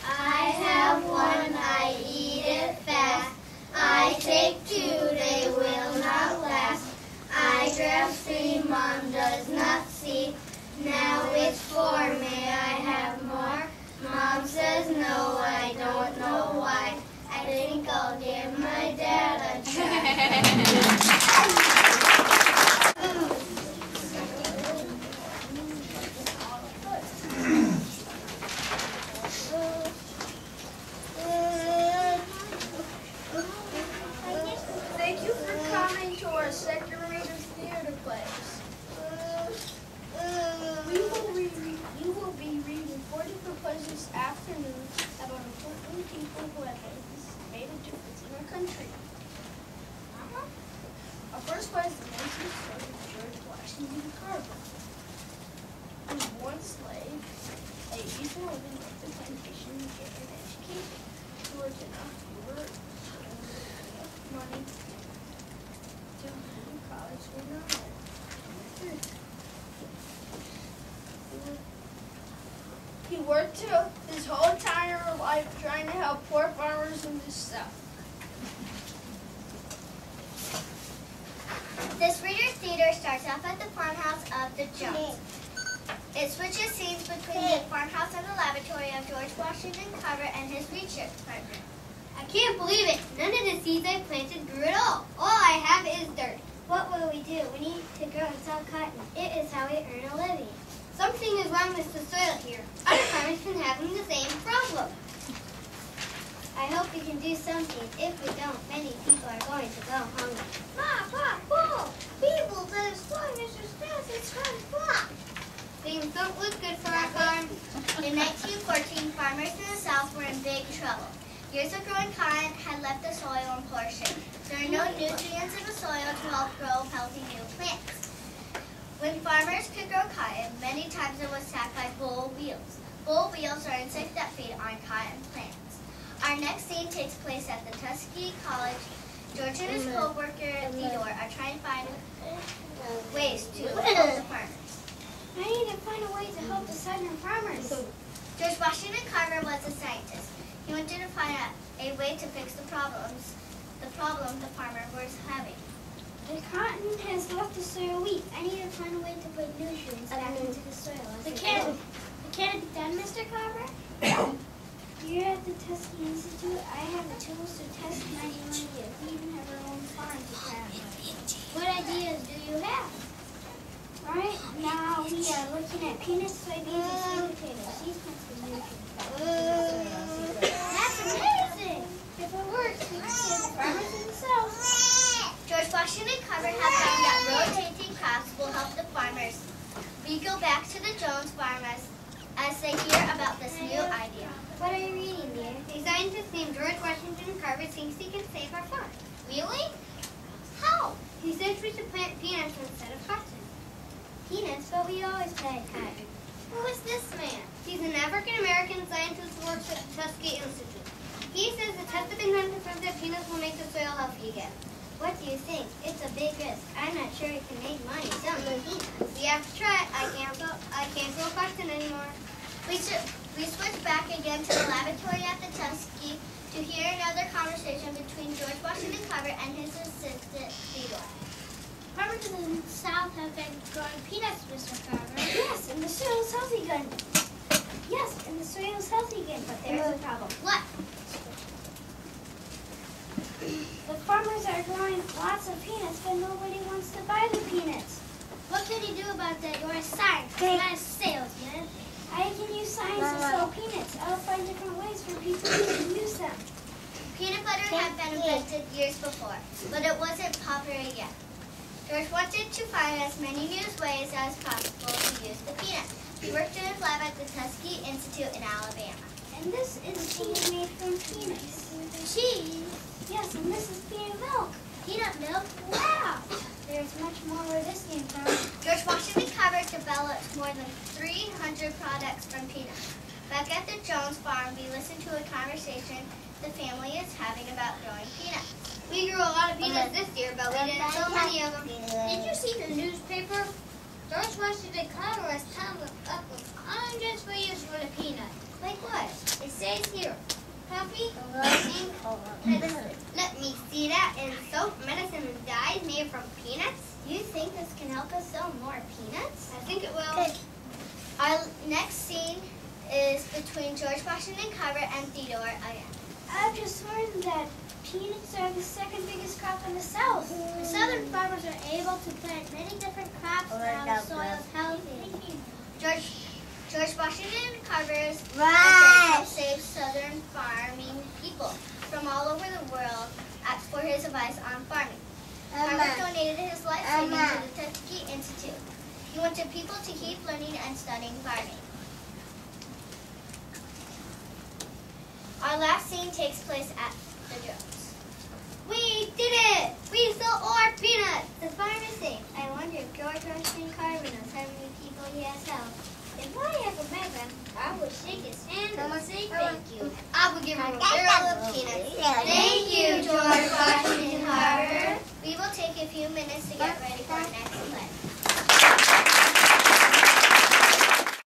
I have one, I eat it fast. I take two, they will not last. I grab three, Mom does not see. Now it's four, may I have more? Mom says no, I don't know why. I think I'll give my dad a try. Thank you for coming to our second readers theater plays. You will be reading 4 different plays this afternoon about important people who have made a difference in our country. Our first play is the 19th century George Washington Carver, who was born slave, a peaceful living off the plantation to get an education. He worked enough money to attend college with no money. He worked his whole entire life trying to help poor farmers in the South. This reader's theater starts off at the farmhouse of the Jones. It switches scenes between the farmhouse and the laboratory of George Washington Carver and his research partner. I can't believe it. None of the seeds I planted grew at all. All I have is dirt. What will we do? We need to grow and sell cotton. It is how we earn a living. Something is wrong with the soil here. Other farmers can have the same problem. I hope we can do something. If we don't, many people are going to go hungry. Pop, pull! People that is flying is as fast as flop. Things don't look good for our farm. In 1914, farmers in the South were in big trouble. Years of growing cotton had left the soil in poor shape. There are no nutrients in the soil to help grow healthy new plants. When farmers could grow cotton, many times it was sacked by boll weevils. Boll weevils are insects that feed on cotton plants. Our next scene takes place at the Tuskegee College. George and his co-worker, Theodore, are trying to find ways to help the farmers. I need to find a way to help the southern farmers. George Washington Carver was a scientist. He wanted to find a way to fix the problem the farmer was having. The cotton has left the soil weak. I need to find a way to put nutrients back into the soil. Can it be done, Mr. Carver? Here at the Tuskegee Institute, I have the tools to test my new ideas. We even have our own farm to try out. What ideas do you have? Right now, we are looking at peanuts, soybeans, and sweet potatoes. These kinds of nutrients. That's amazing! If it works, we can save the farmers themselves. George Washington Carver has found that rotating crops will help the farmers. We go back to the Jones farm as they hear about this new idea. What are you reading, dear? A scientist named George Washington Carver thinks he can save our farm. Really? How? He says we should plant peanuts instead of cotton. Peanuts? But we always plant cotton. Who is this man? He's an African-American scientist who works at the Tuskegee Institute. He says the test has been done to prove that peanuts will make the soil healthy again. What do you think? It's a big risk. I'm not sure we can make money selling peanuts. We have to try it. I can't grow cotton anymore. We switch back again to the laboratory at the Tuskegee to hear another conversation between George Washington Carver and his assistant, Theodore. Farmers in the South have been growing peanuts, Mr. Carver. Yes, and the soil is healthy again. Yes, and the soil is healthy again, but there's a problem. What? The farmers are growing lots of peanuts, but nobody wants to buy the peanuts. What can you do about that? You're a scientist, not a salesman. I can use science to sell peanuts. I'll find different ways for people to use them. Peanut butter had been invented years before, but it wasn't popular yet. George wanted to find as many new ways as possible to use the peanut. He worked in his lab at the Tuskegee Institute in Alabama. And this is cheese made from peanuts. Cheese? Yes, and this is peanut milk. Peanut milk? Wow! There's much more where this came from. George Washington Carver developed more than 300 products from peanuts. Back at the Jones farm, we listened to a conversation the family is having about growing peanuts. We grew a lot of peanuts this year, but we didn't sell many of them. Did you see the newspaper? George Washington Carver has come up with cotton just for use coffee? Let me see that. And soap, medicine, and dyes made from peanuts? Do you think this can help us sell more peanuts? I think it will. Good. Our next scene is between George Washington Carver and Theodore again. I've just learned that peanuts are the second biggest crop in the South. The Southern farmers are able to plant many different crops now the soil is healthy. George Washington Carver's efforts helped save Southern farming people from all over the world for his advice on farming. Carver donated his life savings to the Tuskegee Institute. He wanted people to keep learning and studying farming. Our last scene takes place at the Jones. We did it! We sold all our peanuts! The farmers sing. I wonder if George Washington Carver knows how many people he has helped. If I ever met him, I would shake his hand and say thank you. I would give him a barrel of peanuts. Thank you, George Washington Carver. We will take a few minutes to get ready for our next play.